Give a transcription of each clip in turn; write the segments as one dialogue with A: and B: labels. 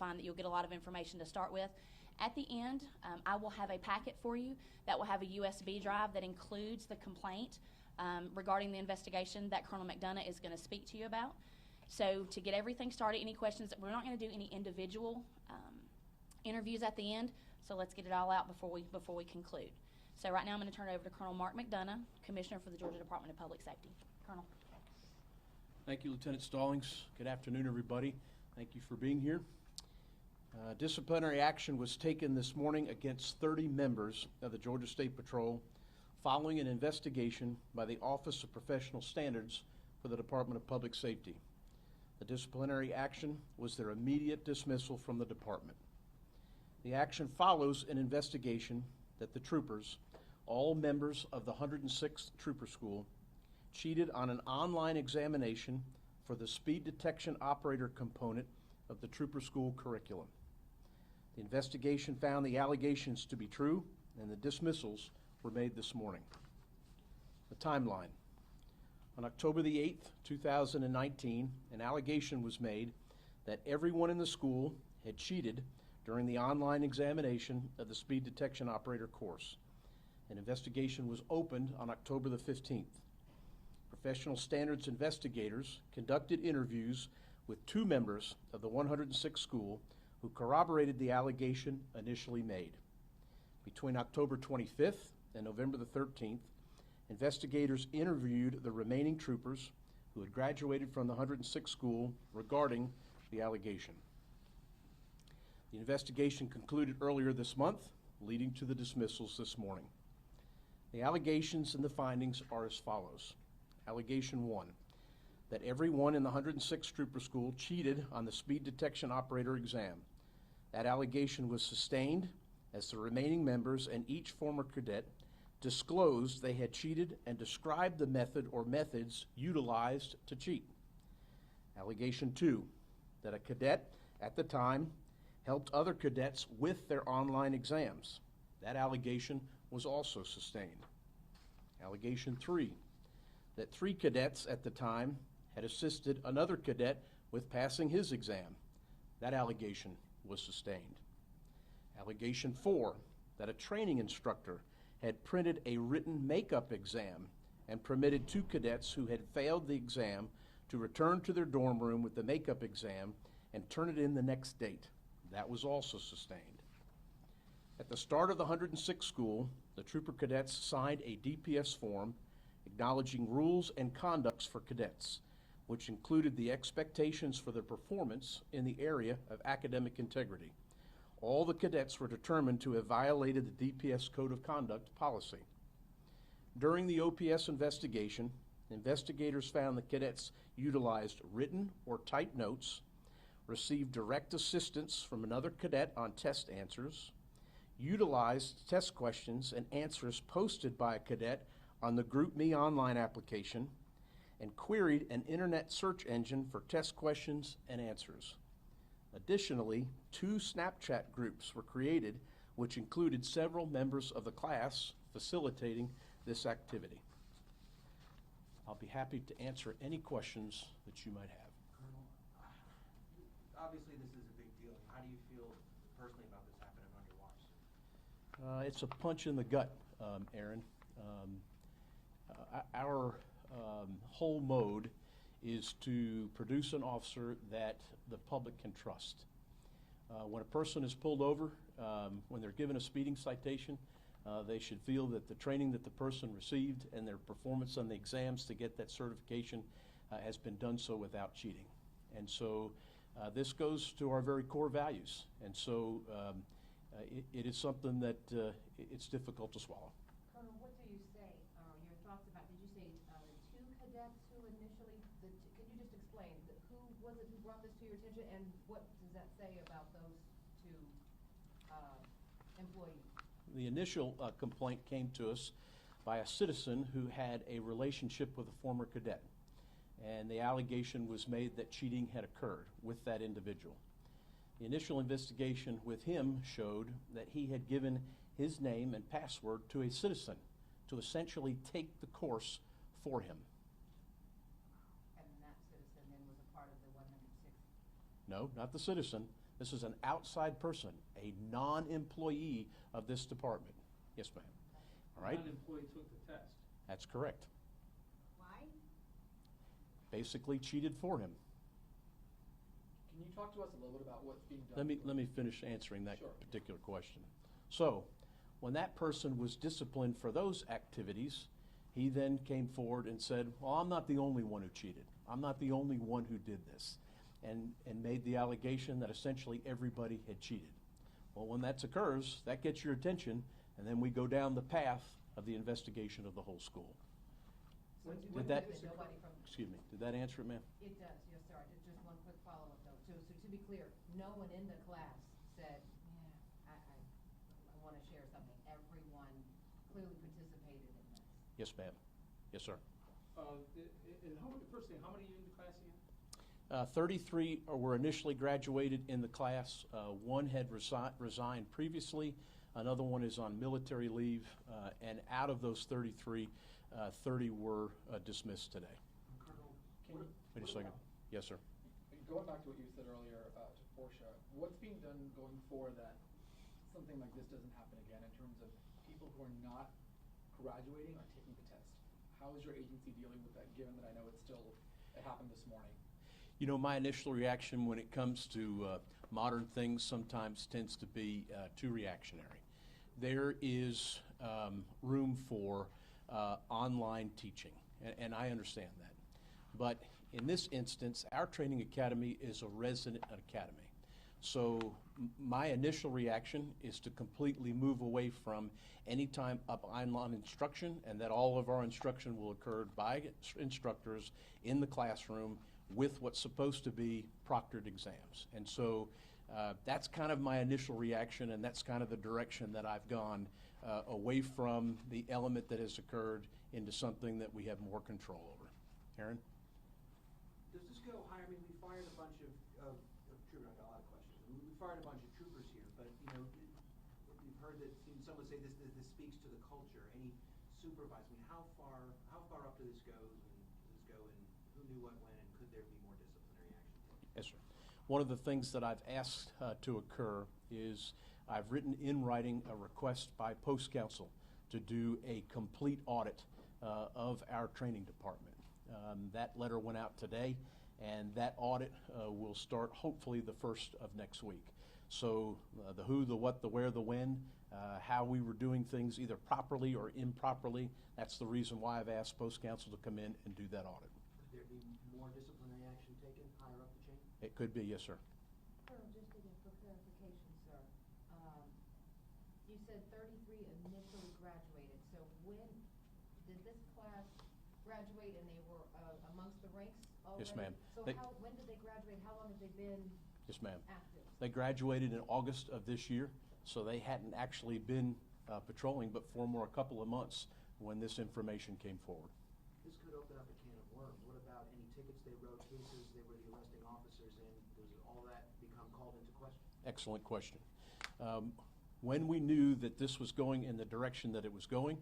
A: find that you'll get a lot of information to start with. At the end, I will have a packet for you that will have a USB drive that includes the complaint regarding the investigation that Colonel McDonough is going to speak to you about. So to get everything started, any questions, we're not going to do any individual interviews at the end, so let's get it all out before we conclude. So right now I'm going to turn it over to Colonel Mark McDonough, Commissioner for the Georgia Department of Public Safety. Colonel.
B: Thank you, Lieutenant Stallings. Good afternoon, everybody. Thank you for being here. Disciplinary action was taken this morning against 30 members of the Georgia State Patrol following an investigation by the Office of Professional Standards for the Department of Public Safety. The disciplinary action was their immediate dismissal from the department. The action follows an investigation that the troopers, all members of the 106th Trooper School, cheated on an online examination for the speed detection operator component of the Trooper School curriculum. The investigation found the allegations to be true, and the dismissals were made this morning. The timeline. On October the 8th, 2019, an allegation was made that everyone in the school had cheated during the online examination of the speed detection operator course. An investigation was opened on October the 15th. Professional standards investigators conducted interviews with 2 members of the 106th school who corroborated the allegation initially made. Between October 25th and November the 13th, investigators interviewed the remaining troopers who had graduated from the 106th school regarding the allegation. The investigation concluded earlier this month, leading to the dismissals this morning. The allegations and the findings are as follows. Allegation 1, that everyone in the 106th Trooper School cheated on the speed detection operator exam. That allegation was sustained as the remaining members and each former cadet disclosed they had cheated and described the method or methods utilized to cheat. Allegation 2, that a cadet at the time helped other cadets with their online exams. That allegation was also sustained. Allegation 3, that 3 cadets at the time had assisted another cadet with passing his exam. That allegation was sustained. Allegation 4, that a training instructor had printed a written makeup exam and permitted 2 cadets who had failed the exam to return to their dorm room with the makeup exam and turn it in the next date. That was also sustained. At the start of the 106th school, the trooper cadets signed a DPS form acknowledging rules and conducts for cadets, which included the expectations for their performance in the area of academic integrity. All the cadets were determined to have violated the DPS Code of Conduct policy. During the OPS investigation, investigators found the cadets utilized written or typed notes, received direct assistance from another cadet on test answers, utilized test questions and answers posted by a cadet on the GroupMe online application, and queried an internet search engine for test questions and answers. Additionally, 2 Snapchat groups were created, which included several members of the class facilitating this activity. I'll be happy to answer any questions that you might have.
C: Colonel, obviously this is a big deal. How do you feel personally about this happening on your watch?
B: It's a punch in the gut, Aaron. Our whole mode is to produce an officer that the public can trust. When a person is pulled over, when they're given a speeding citation, they should feel that the training that the person received and their performance on the exams to get that certification has been done so without cheating. And so this goes to our very core values. And so it is something that it's difficult to swallow.
D: Colonel, what do you say, your thoughts about, did you say the 2 cadets who initially, can you just explain, who was it who brought this to your attention, and what does that say about those 2 employees?
B: The initial complaint came to us by a citizen who had a relationship with a former cadet, and the allegation was made that cheating had occurred with that individual. The initial investigation with him showed that he had given his name and password to a citizen to essentially take the course for him.
D: And that citizen then was a part of the 106th?
B: No, not the citizen. This is an outside person, a non-employee of this department. Yes, ma'am. All right?
E: Non-employee took the test.
B: That's correct.
D: Why?
B: Basically cheated for him.
F: Can you talk to us a little bit about what's being done?
B: Let me finish answering that
F: Sure.
B: particular question. So, when that person was disciplined for those activities, he then came forward and said, well, I'm not the only one who cheated. I'm not the only one who did this. And made the allegation that essentially everybody had cheated. Well, when that occurs, that gets your attention, and then we go down the path of the investigation of the whole school.
D: So
B: Did
D: wait a
B: that-
D: minute, nobody from,
B: Excuse me, did that answer it, ma'am?
D: it does, yes, sir. Just one quick follow-up though. So to be clear, no one in the class said, yeah, I want to share something. Everyone clearly participated in this.
B: Yes, ma'am. Yes, sir.
E: And how many, first thing, how many are in the class again?
B: 33 were initially graduated in the class. One had resigned previously. Another one is on military leave. And out of those 33, 30 were dismissed today.
C: Colonel,
F: Can you,
B: Wait a second. Yes, sir.
F: going back to what you said earlier to Portia, what's being done going forward that something like this doesn't happen again in terms of people who are not graduating or taking the test? How is your agency dealing with that, given that I know it happened this morning?
B: You know, my initial reaction when it comes to modern things sometimes tends to be too reactionary. There is room for online teaching, and I understand that. But in this instance, our training academy is a resident academy. So my initial reaction is to completely move away from any time of online instruction, and that all of our instruction will occur by instructors in the classroom with what's supposed to be proctored exams. And so that's kind of my initial reaction, and that's kind of the direction that I've gone away from the element that has occurred into something that we have more control over. Aaron?
C: does this go higher? I mean, we fired a bunch of troopers. I got a lot of questions. We fired a bunch of troopers here, but we've heard that some would say this speaks to the culture. Any supervising? How far up to this goes, and does this go, and who knew what when, and could there be more disciplinary action taken?
B: Yes, sir. One of the things that I've asked to occur is I've written in writing a request by post counsel to do a complete audit of our training department. That letter went out today, and that audit will start hopefully the first of next week. So the who, the what, the where, the when, how we were doing things either properly or improperly, that's the reason why I've asked post counsel to come in and do that audit.
C: Could there be more disciplinary action taken higher up the chain?
B: It could be, yes, sir.
D: Colonel, just again for clarification, sir. You said 33 initially graduated, so when did this class graduate and they were amongst the ranks already?
B: Yes, ma'am.
D: So when did they graduate? How long have they been
B: Yes, ma'am.
D: active?
B: They graduated in August of this year, so they hadn't actually been patrolling but for a couple of months when this information came forward.
C: This could open up a can of worms. What about any tickets they wrote, cases they were the arresting officers in? Does all that become called into question?
B: Excellent question. When we knew that this was going in the direction that it was going,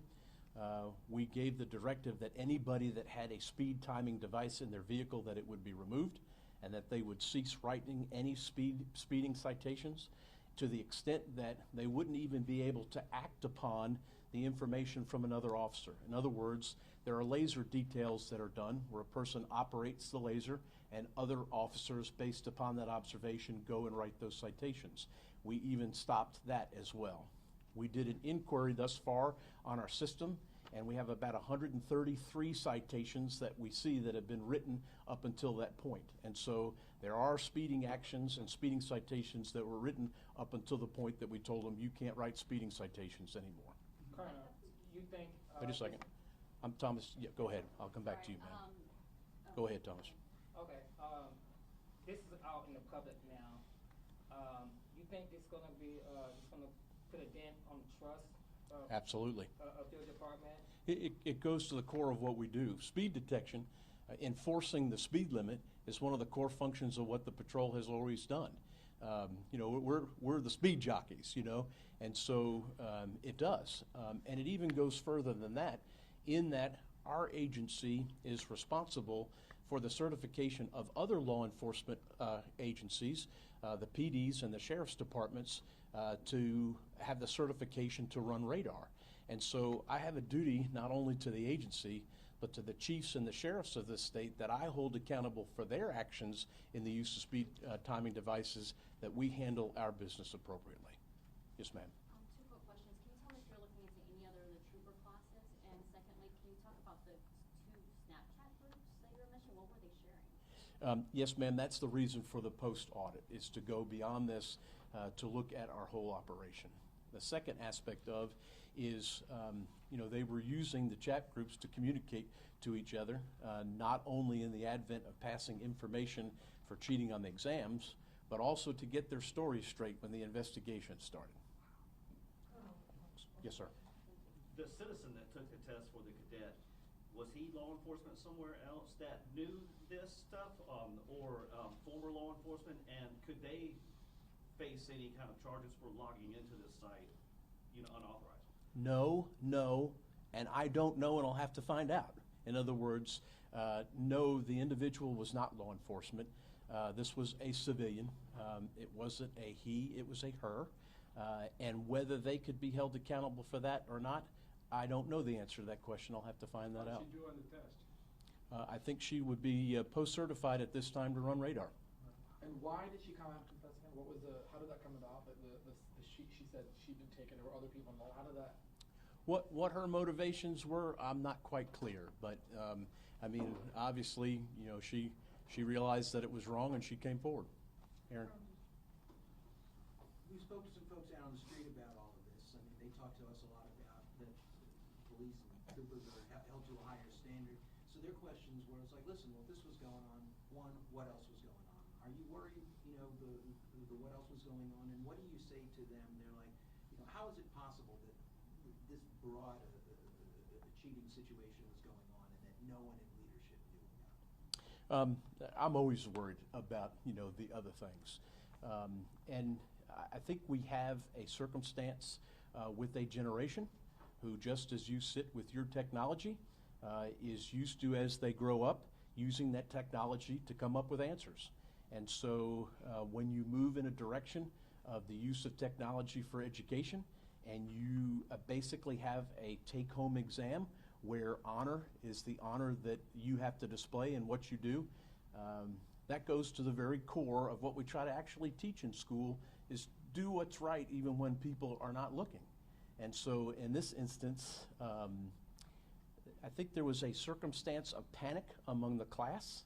B: we gave the directive that anybody that had a speed timing device in their vehicle, that it would be removed, and that they would cease writing any speeding citations, to the extent that they wouldn't even be able to act upon the information from another officer. In other words, there are laser details that are done where a person operates the laser and other officers, based upon that observation, go and write those citations. We even stopped that as well. We did an inquiry thus far on our system, and we have about 133 citations that we see that have been written up until that point. And so there are speeding actions and speeding citations that were written up until the point that we told them, you can't write speeding citations anymore.
E: Colonel, you think?
B: Wait a second. I'm Thomas. Yeah, go ahead. I'll come back to you, man. Go ahead, Thomas.
E: Okay, this is out in the public now. You think it's gonna be, it's gonna put a dent on the trust
B: Absolutely.
E: Of your department?
B: It goes to the core of what we do. Speed detection, enforcing the speed limit is one of the core functions of what the patrol has always done. We're the speed jockeys, and so it does. And it even goes further than that, in that our agency is responsible for the certification of other law enforcement agencies the PDs and the sheriff's departments to have the certification to run radar. And so I have a duty not only to the agency, but to the chiefs and the sheriffs of this state that I hold accountable for their actions in the use of speed timing devices, that we handle our business appropriately. Yes, ma'am.
A: Two quick questions. Can you tell me if you're looking into any other of the trooper classes? And secondly, can you talk about the two Snapchat groups that you were mentioning? What were they sharing?
B: Yes, ma'am. That's the reason for the post-audit, is to go beyond this to look at our whole operation. The second aspect of is, they were using the chat groups to communicate to each other, not only in the advent of passing information for cheating on the exams, but also to get their stories straight when the investigation started. Yes, sir.
G: The citizen that took the test for the cadet, was he law enforcement somewhere else that knew this stuff, or former law enforcement, and could they face any kind of charges for logging into this site, unauthorized?
B: No, and I don't know, and I'll have to find out. In other words, no, the individual was not law enforcement. This was a civilian. It wasn't a he, it was a her. And whether they could be held accountable for that or not, I don't know the answer to that question. I'll have to find that out.
F: What did she do on the test?
B: I think she would be post-certified at this time to run radar.
F: And why did she come out confessing? What was how did that come about? Like she said she'd been taken, there were other people involved. How did that?
B: What her motivations were, I'm not quite clear, but obviously, she realized that it was wrong and she came forward. Aaron?
C: We spoke to some folks out on the street about all of this. They talked to us a lot about that police and troopers are held to a higher standard. So their questions were, it's like, listen, well, if this was going on, one, what else was going on? Are you worried, the what else was going on? And what do you say to them? They're like, how is it possible that this broad cheating situation was going on and that no one in leadership knew about it?
B: I'm always worried about, the other things. And I think we have a circumstance with a generation who, just as you sit with your technology, is used to, as they grow up, using that technology to come up with answers. And so when you move in a direction of the use of technology for education, and you basically have a take-home exam where honor is the honor that you have to display in what you do, that goes to the very core of what we try to actually teach in school, is do what's right even when people are not looking. And so in this instance, I think there was a circumstance of panic among the class,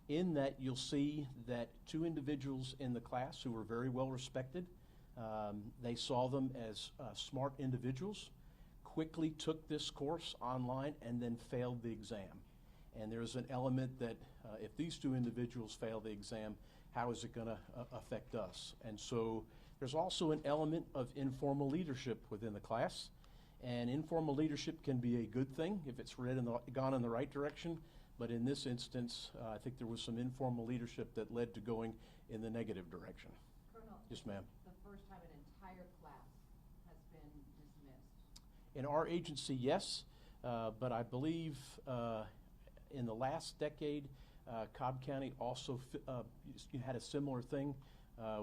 B: in that you'll see that two individuals in the class who were very well respected, they saw them as smart individuals, quickly took this course online and then failed the exam. And there's an element that if these two individuals fail the exam, how is it going to affect us? And so there's also an element of informal leadership within the class. And informal leadership can be a good thing if it's gone in the right direction. But in this instance, I think there was some informal leadership that led to going in the negative direction.
D: Colonel?
B: Yes, ma'am.
D: The first time an entire class has been dismissed?
B: In our agency, yes. But I believe in the last decade, Cobb County also had a similar thing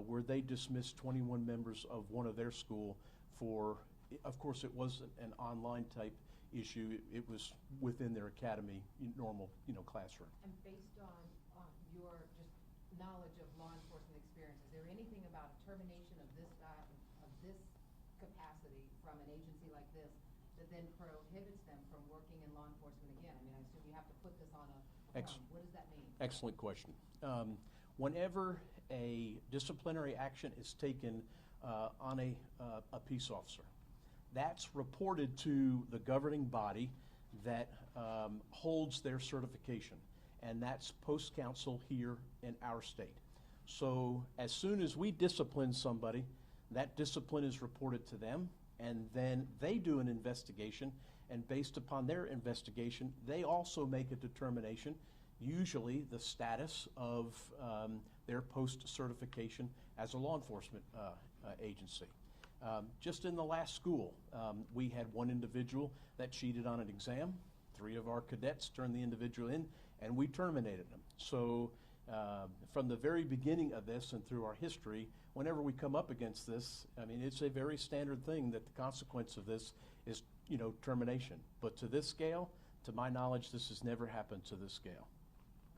B: where they dismissed 21 members of one of their school for, of course, it wasn't an online type issue. It was within their academy normal, classroom.
D: And based on your just knowledge of law enforcement experience, is there anything about termination of this capacity from an agency like this that then prohibits them from working in law enforcement again? I mean, I assume you have to put this on a form. What does that mean?
B: Excellent question. Whenever a disciplinary action is taken on a peace officer, that's reported to the governing body that holds their certification, and that's post council here in our state. So as soon as we discipline somebody, that discipline is reported to them, and then they do an investigation, and based upon their investigation, they also make a determination, usually the status of their post-certification as a law enforcement agency. Just in the last school, we had one individual that cheated on an exam. 3 of our cadets turned the individual in, and we terminated him. So From the very beginning of this and through our history, whenever we come up against this, I mean, it's a very standard thing that the consequence of this is, termination. But to this scale, to my knowledge, this has never happened to this scale.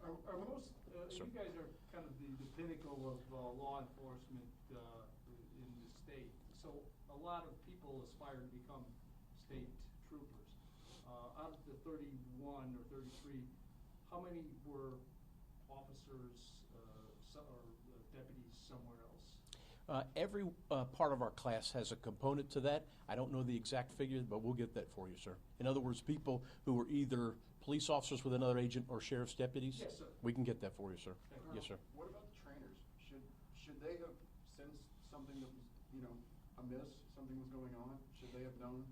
H: Are most,
B: Sir.
H: you guys are kind of the pinnacle of law enforcement in the state. So a lot of people aspire to become state troopers. Out of the 31 or 33, how many were officers or deputies somewhere else?
B: Every part of our class has a component to that. I don't know the exact figure, but we'll get that for you, sir. In other words, people who were either police officers with another agent or sheriff's deputies?
H: Yes, sir.
B: We can get that for you, sir.
H: Thank you.
B: Yes, sir.
F: What about the trainers? Should they have sensed something that was, amiss, something was going on? Should they have known?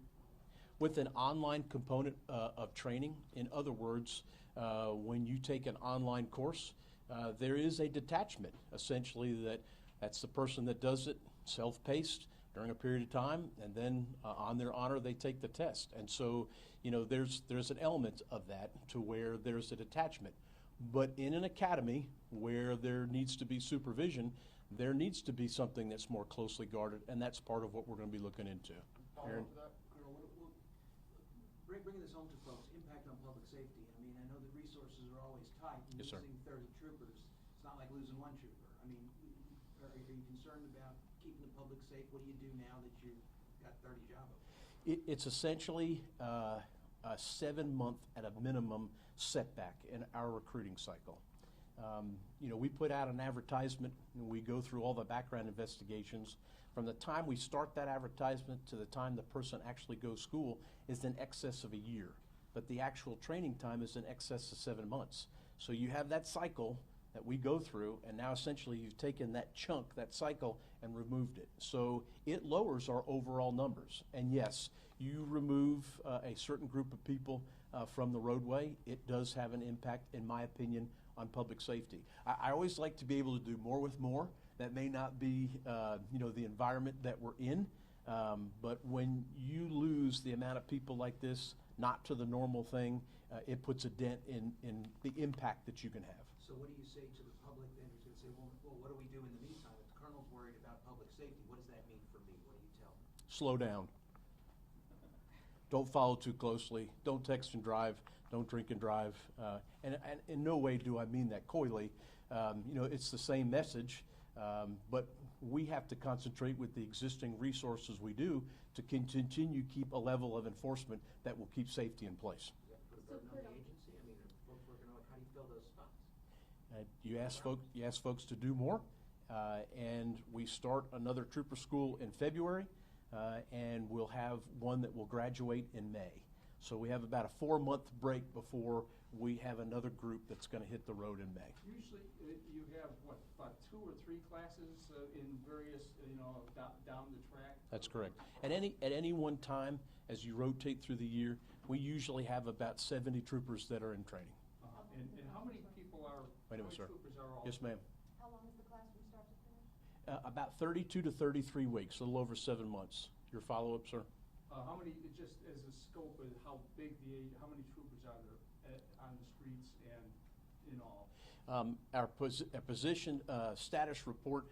B: With an online component of training, in other words, when you take an online course, there is a detachment, essentially, that's the person that does it self-paced during a period of time, and then on their honor, they take the test. And so, there's an element of that to where there's a detachment. But in an academy where there needs to be supervision, there needs to be something that's more closely guarded, and that's part of what we're going to be looking into. Aaron?
C: Colonel, bringing this home to folks, impact on public safety. I mean, I know that resources are always tight. And
B: Yes, sir.
C: losing 30 troopers, it's not like losing one trooper. I mean, are you concerned about keeping the public safe? What do you do now that you've got 30 job openings?
B: It's essentially a 7-month at a minimum setback in our recruiting cycle. We put out an advertisement and we go through all the background investigations. From the time we start that advertisement to the time the person actually goes school is in excess of a year. But the actual training time is in excess of 7 months. So you have that cycle that we go through, and now essentially you've taken that chunk, that cycle, and removed it. So it lowers our overall numbers. And yes, you remove a certain group of people from the roadway, it does have an impact, in my opinion, on public safety. I always like to be able to do more with more. That may not be, the environment that we're in, but when you lose the amount of people like this, not to the normal thing, it puts a dent in the impact that you can have.
C: So what do you say to the public then who's going to say, well, what do we do in the meantime? If the colonel's worried about public safety, what does that mean for me? What do you tell them?
B: Slow down. Don't follow too closely. Don't text and drive. Don't drink and drive. And in no way do I mean that coyly. It's the same message, but we have to concentrate with the existing resources we do to continue keep a level of enforcement that will keep safety in place.
C: Does that put a burden on the agency? I mean, are folks working on it? How do you fill those spots?
B: You ask folks to do more, and we start another trooper school in February, and we'll have one that will graduate in May. So we have about a 4-month break before we have another group that's going to hit the road in May.
H: Usually you have, about 2 or 3 classes in various, down the track?
B: That's correct. At any one time, as you rotate through the year, we usually have about 70 troopers that are in training.
H: And how many people are,
B: Wait a
H: how
B: minute,
H: many
B: sir.
H: troopers are all?
B: Yes, ma'am.
D: How long is the class from start to finish?
B: About 32 to 33 weeks, a little over 7 months. Your follow-up, sir?
H: How many, just as a scope of how big how many troopers are there on the streets and in all?
B: Our position status report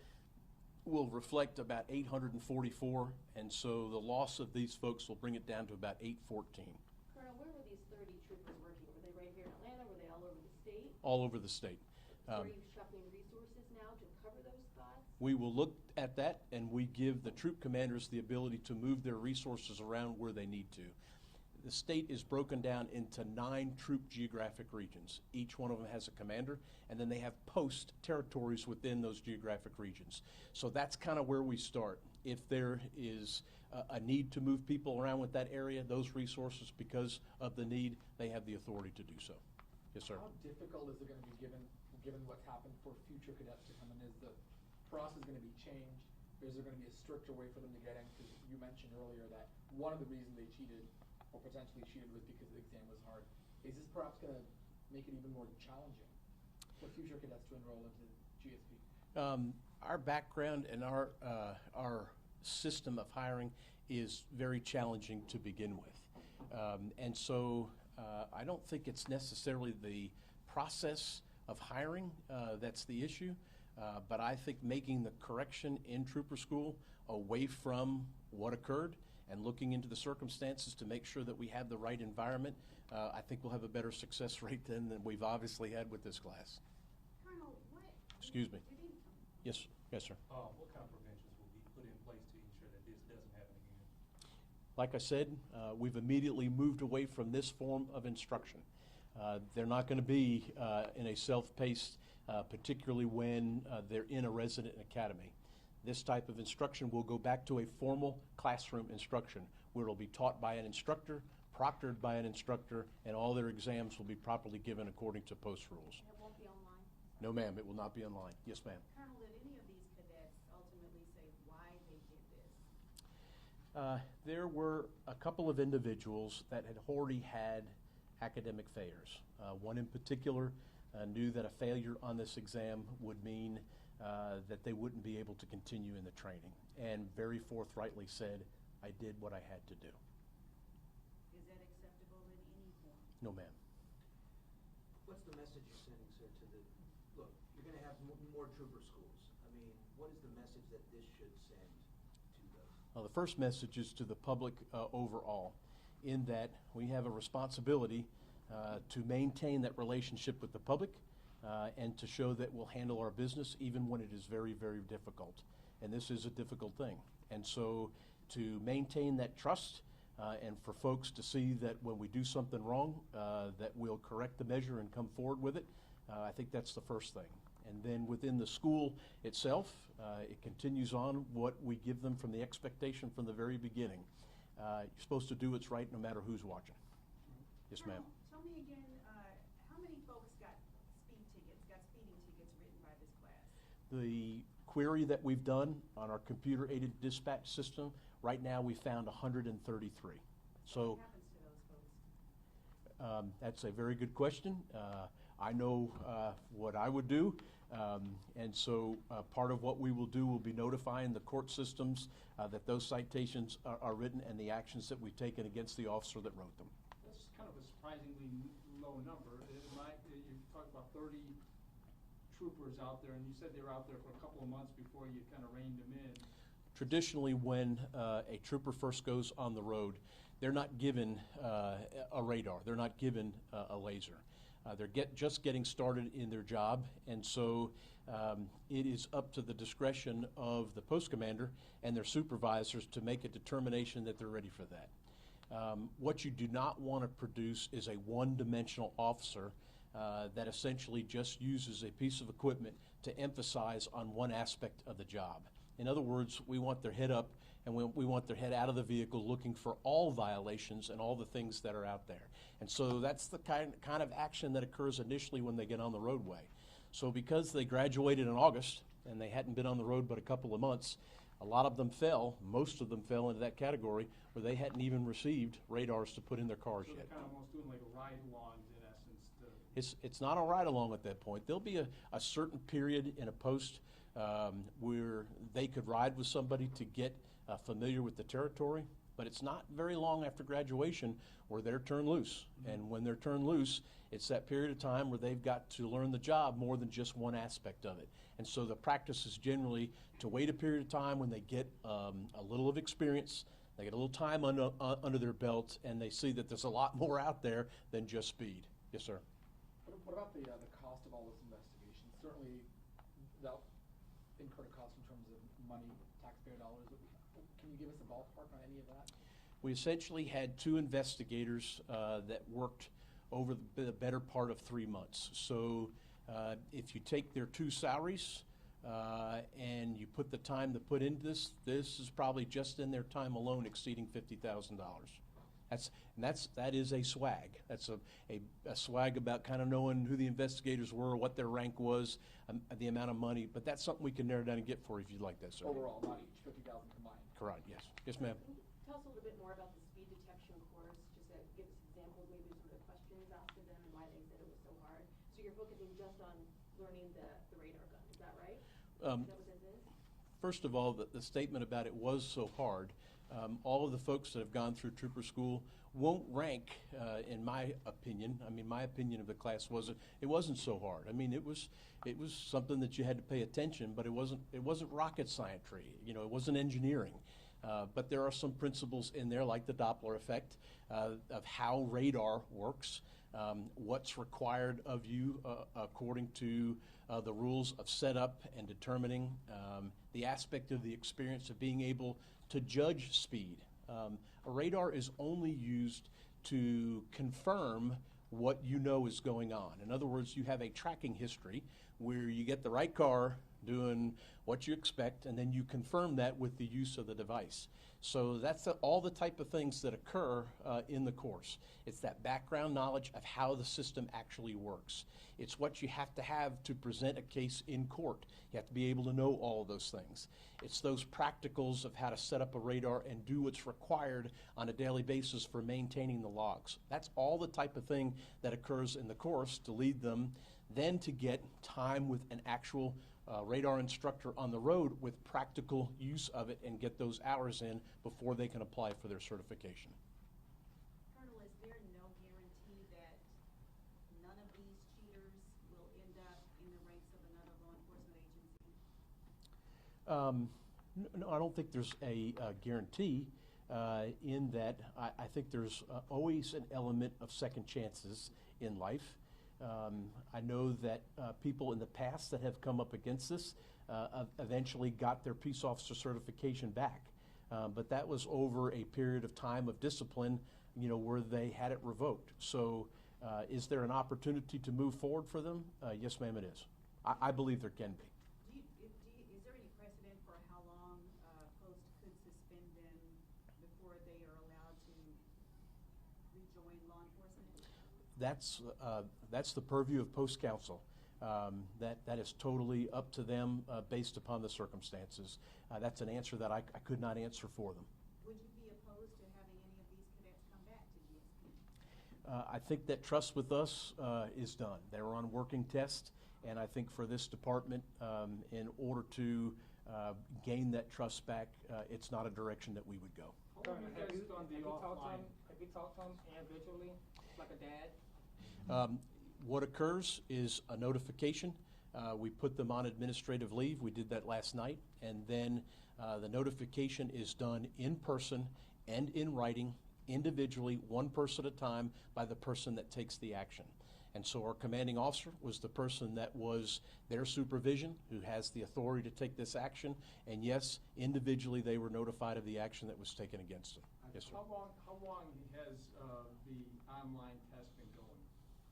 B: will reflect about 844, and so the loss of these folks will bring it down to about 814.
I: Colonel, where were these 30 troopers working? Were they right here in Atlanta? Were they all over the state?
B: All over the state.
I: Are you shuffling resources now to cover those spots?
B: We will look at that, and we give the troop commanders the ability to move their resources around where they need to. The state is broken down into 9 troop geographic regions. Each one of them has a commander, and then they have post territories within those geographic regions. So that's kind of where we start. If there is a need to move people around with that area, those resources, because of the need, they have the authority to do so. Yes, sir.
F: How difficult is it going to be given what's happened for future cadets to come in? Is the process going to be changed? Is there going to be a stricter way for them to get in? Because you mentioned earlier that one of the reasons they cheated or potentially cheated was because the exam was hard. Is this perhaps going to make it even more challenging for future cadets to enroll into GSP?
B: Our background and our system of hiring is very challenging to begin with. And so I don't think it's necessarily the process of hiring that's the issue. But I think making the correction in trooper school away from what occurred and looking into the circumstances to make sure that we have the right environment, I think we'll have a better success rate than we've obviously had with this class.
J: Colonel, what?
B: Excuse me.
J: Did he-
B: Yes, yes, sir.
K: What kind of preventions will be put in place to ensure that this doesn't happen again?
B: Like I said, we've immediately moved away from this form of instruction. They're not going to be in a self-paced, particularly when they're in a resident academy. This type of instruction will go back to a formal classroom instruction where it'll be taught by an instructor, proctored by an instructor, and all their exams will be properly given according to post rules.
I: And it won't be online?
B: No, ma'am, it will not be online. Yes, ma'am.
J: Colonel, did any of these cadets ultimately say why they did this?
B: There were a couple of individuals that had already had academic failures. One in particular knew that a failure on this exam would mean that they wouldn't be able to continue in the training, and very forthrightly said, I did what I had to do.
J: Is that acceptable in any form?
B: No, ma'am.
C: What's the message you're sending, sir, to the, look, you're gonna have more trooper schools. I mean, what is the message that this should send to those?
B: Well, the first message is to the public overall, in that we have a responsibility to maintain that relationship with the public and to show that we'll handle our business even when it is very, very difficult. And this is a difficult thing. And so to maintain that trust and for folks to see that when we do something wrong, that we'll correct the measure and come forward with it, I think that's the first thing. And then within the school itself, it continues on what we give them from the expectation from the very beginning. You're supposed to do what's right no matter who's watching. Yes, ma'am.
J: Colonel, tell me again, how many folks got speeding tickets written by this class?
B: The query that we've done on our computer-aided dispatch system, right now we found 133. So
J: What happens to those folks?
B: that's a very good question. I know what I would do, and so part of what we will do will be notifying the court systems that those citations are written and the actions that we've taken against the officer that wrote them.
H: That's kind of a surprisingly low number. You talked about 30 troopers out there, and you said they were out there for a couple of months before you kind of reined them in.
B: Traditionally, when a trooper first goes on the road, they're not given a radar. They're not given a laser. They're just getting started in their job, and so it is up to the discretion of the post commander and their supervisors to make a determination that they're ready for that. What you do not want to produce is a one-dimensional officer that essentially just uses a piece of equipment to emphasize on one aspect of the job. In other words, we want their head up and we want their head out of the vehicle looking for all violations and all the things that are out there. And so that's the kind of action that occurs initially when they get on the roadway. So because they graduated in August and they hadn't been on the road but a couple of months, a lot of them most of them fell into that category where they hadn't even received radars to put in their cars
H: So
B: yet.
H: they're kind of almost doing like ride-alongs in essence.
B: It's not a ride-along at that point. There'll be a certain period in a post where they could ride with somebody to get familiar with the territory, but it's not very long after graduation where they're turned loose.
H: Mm-hmm.
B: And when they're turned loose, it's that period of time where they've got to learn the job more than just one aspect of it. And so the practice is generally to wait a period of time when they get a little of experience, they get a little time under their belt, and they see that there's a lot more out there than just speed. Yes, sir.
F: What about the cost of all this investigation? Certainly, that incurred a cost in terms of money, taxpayer dollars. Can you give us a ballpark on any of that?
B: We essentially had 2 investigators that worked over the better part of 3 months. So if you take their 2 salaries and you put the time to put into this is probably just in their time alone exceeding $50,000. That is a swag. That's a swag about kind of knowing who the investigators were, what their rank was, the amount of money. But that's something we can narrow down and get for you if you'd like that, sir.
F: Overall, not each, 50,000 combined.
B: Correct. Yes. Yes, ma'am.
I: Tell us a little bit more about the speed detection course, just to give us examples, maybe some of the questions asked of them and why they said it was so hard. So you're focusing just on learning the radar gun, is that right? Is that what this is?
B: First of all, the statement about it was so hard all of the folks that have gone through trooper school won't rank, in my opinion. I mean, my opinion of the class wasn't so hard. I mean, it was something that you had to pay attention, but it wasn't rocket science. You know, it wasn't engineering. But there are some principles in there, like the Doppler effect, of how radar works, what's required of you according to the rules of setup and determining the aspect of the experience of being able to judge speed. A radar is only used to confirm what you know is going on. In other words, you have a tracking history where you get the right car doing what you expect, and then you confirm that with the use of the device. So that's all the type of things that occur in the course. It's that background knowledge of how the system actually works. It's what you have to present a case in court. You have to be able to know all of those things. It's those practicals of how to set up a radar and do what's required on a daily basis for maintaining the logs. That's all the type of thing that occurs in the course to lead them then to get time with an actual radar instructor on the road with practical use of it and get those hours in before they can apply for their certification.
J: Colonel, is there no guarantee that none of these cheaters will end up in the ranks of another law enforcement agency?
B: No, I don't think there's a guarantee in that. I think there's always an element of second chances in life. I know that people in the past that have come up against this eventually got their peace officer certification back. But that was over a period of time of discipline, you know, where they had it revoked. So is there an opportunity to move forward for them? Yes, ma'am, it is. I believe there can be.
J: Is there any precedent for how long post could suspend them before they are allowed to rejoin law enforcement?
B: That's the purview of post counsel. That is totally up to them based upon the circumstances. That's an answer that I could not answer for them.
J: Would you be opposed to having any of these cadets come back to GSP?
B: I think that trust with us is done. They were on working test, and I think for this department, in order to gain that trust back, it's not a direction that we would go.
H: How long have you guys done the offline?
E: Have you talked to them individually, like a dad?
B: What occurs is a notification. We put them on administrative leave. We did that last night. And then the notification is done in person and in writing, individually, one person at a time, by the person that takes the action. And so our commanding officer was the person that was their supervision, who has the authority to take this action. And yes, individually they were notified of the action that was taken against them. Yes, sir.
H: How long has the online test been going?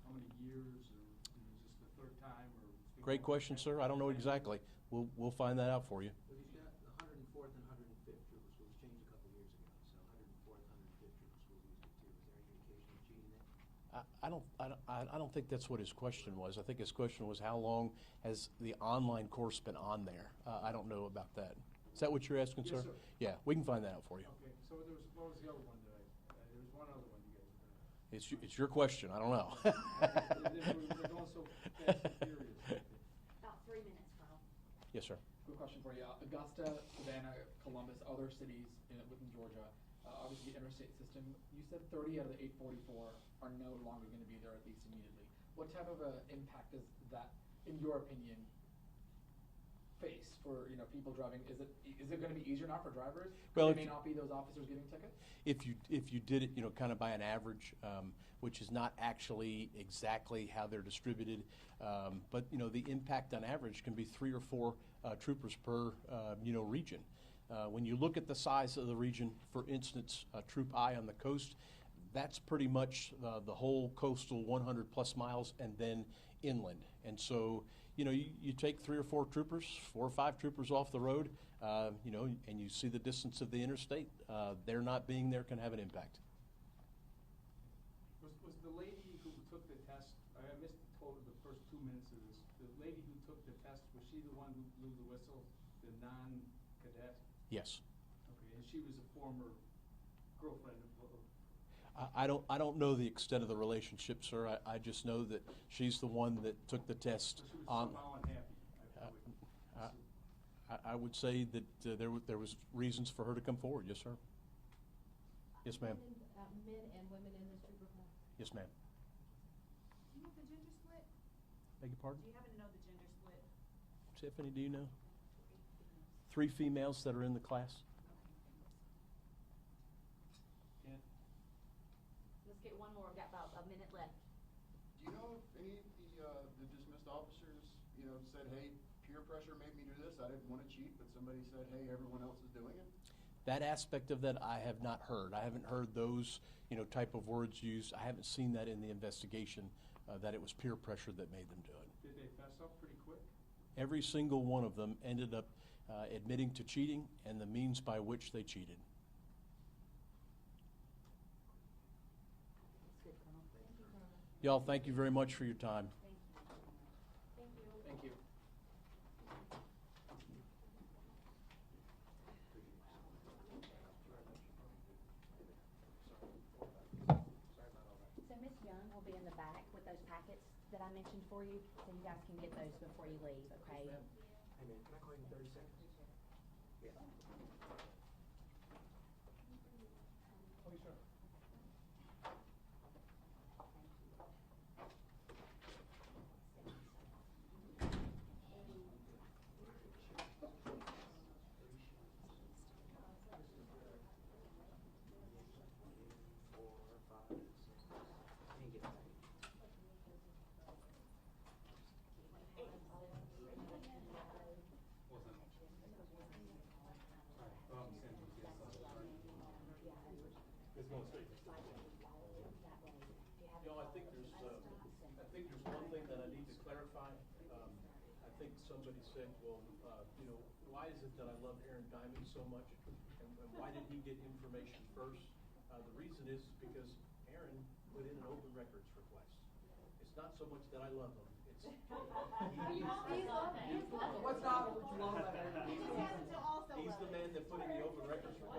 H: How many years, or is this the third time? Or
B: Great question, sir. I don't know exactly. We'll find that out for you.
C: Well, you've got the 104th and 105th Trooper Schools changed a couple years ago, so 104th and 105th Trooper Schools used it too. Is there any indication of cheating there?
B: I don't think that's what his question was. I think his question was how long has the online course been on there? I don't know about that. Is that what you're asking,
H: Yes,
B: sir?
H: sir.
B: Yeah, we can find that out for you.
H: Okay, so what was the other one that there was one other one you guys were going to.
B: It's your question. I don't know.
H: They're going so fast and furious.
I: About 3 minutes, Colonel.
B: Yes, sir.
F: Quick question for you. Augusta, Savannah, Columbus, other cities within Georgia, obviously the interstate system, you said 30 out of the 844 are no longer going to be there, at least immediately. What type of impact does that, in your opinion, face for people driving? Is it going to be easier now for drivers?
B: Well,
F: It may not be those officers giving tickets?
B: If you did it, kind of by an average, which is not actually exactly how they're distributed, but the impact on average can be 3 or 4 troopers per region. When you look at the size of the region, for instance, Troop I on the coast, that's pretty much the whole coastal 100 plus miles and then inland. And so, you take 3 or 4 troopers, 4 or 5 troopers off the road, and you see the distance of the interstate, their not being there can have an impact.
H: Was the lady who took the test, I missed the first 2 minutes of this, the lady who took the test, was she the one who blew the whistle, the non-cadet?
B: Yes.
H: Okay, and she was a former girlfriend of
B: I don't know the extent of the relationship, sir. I just know that she's the one that took the test.
H: so she was somehow unhappy.
B: I would say that there was reasons for her to come forward. Yes, sir. Yes, ma'am.
D: Men and women in this trooper class?
B: Yes, ma'am.
J: Do you know the gender split?
B: Beg your pardon?
J: Do you happen to know the gender split?
B: Tiffany, do you know? 3 females that are in the class?
K: Ken?
A: Let's get one more. We've got about a minute left.
L: Do you know if any of the dismissed officers, said, hey, peer pressure made me do this, I didn't want to cheat, but somebody said, hey, everyone else is doing it?
B: That aspect of that I have not heard. I haven't heard those, type of words used. I haven't seen that in the investigation, that it was peer pressure that made them do it.
H: Did they fess up pretty quick?
B: Every single one of them ended up admitting to cheating and the means by which they cheated. Y'all, thank you very much for your time.
F: Thank you.
A: So Ms. Young will be in the back with those packets that I mentioned for you, so you guys can get those before you leave, okay?
C: Hey, man, can I call you in 30 seconds? Yeah.
F: Oh, sure.
K: It's going straight.
B: Y'all, I think there's one thing that I need to clarify. I think somebody said, well, why is it that I love Aaron Diamond so much, and why did he get information first? The reason is because Aaron put in an open records request. It's not so much that I love him, it's
C: What's not what you love about Aaron?
B: he's the man that put in the open records request.